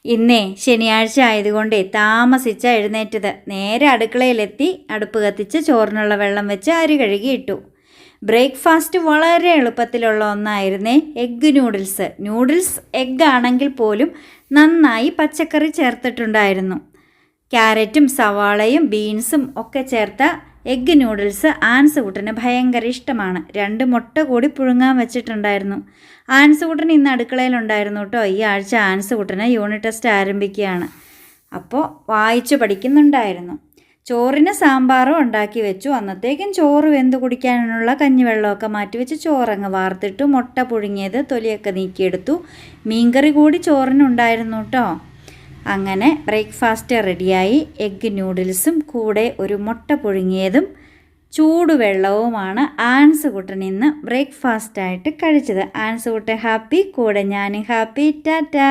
ഇന്നേ ശനിയാഴ്ച ആയതുകൊണ്ട് താമസിച്ച എഴുന്നേറ്റത്. നേരെ അടുക്കളയിലെത്തി അടുപ്പ് കത്തിച്ച് ചോറിനുള്ള വെള്ളം വെച്ച് അരി കഴുകിയിട്ടു. ബ്രേക്ക്ഫാസ്റ്റ് വളരെ എളുപ്പത്തിലുള്ള ഒന്നായിരുന്നേ എഗ്ഗ് നൂഡിൽസ്. എഗ്ഗ് ആണെങ്കിൽ പോലും നന്നായി പച്ചക്കറി ചേർത്തിട്ടുണ്ടായിരുന്നു. ക്യാരറ്റും സവാളയും ബീൻസും ഒക്കെ ചേർത്ത എഗ്ഗ് നൂഡിൽസ് ആൻസുകുട്ടന് ഭയങ്കര ഇഷ്ടമാണ്. 2 മുട്ട കൂടി പുഴുങ്ങാൻ വെച്ചിട്ടുണ്ടായിരുന്നു. ആൻസുകുട്ടൻ ഇന്ന് അടുക്കളയിലുണ്ടായിരുന്നു കേട്ടോ. ഈ ആഴ്ച ആൻസുകുട്ടന് യൂണിറ്റ് ടെസ്റ്റ് ആരംഭിക്കുകയാണ്. അപ്പോൾ വായിച്ചു പഠിക്കുന്നുണ്ടായിരുന്നു. ചോറിന് സാമ്പാറും ഉണ്ടാക്കി വെച്ചു. അന്നത്തേക്കും ചോറ് വെന്ത് കുടിക്കാനുള്ള കഞ്ഞിവെള്ളമൊക്കെ മാറ്റിവെച്ച് ചോറങ്ങ് വാർത്തിട്ടു. മുട്ട പുഴുങ്ങിയത് തൊലിയൊക്കെ നീക്കിയെടുത്തു. മീൻകറി കൂടി ചോറിനുണ്ടായിരുന്നു കേട്ടോ. അങ്ങനെ ബ്രേക്ക്ഫാസ്റ്റ് റെഡിയായി. എഗ്ഗ് നൂഡിൽസും കൂടെ ഒരു മുട്ട പുഴുങ്ങിയതും ചൂടുവെള്ളവുമാണ് ആൻസുകുട്ടൻ ഇന്ന് ബ്രേക്ക്ഫാസ്റ്റായിട്ട് കഴിച്ചത്. ആൻസുകുട്ടൻ ഹാപ്പി, കൂടെ ഞാനും ഹാപ്പി. ടാറ്റാ.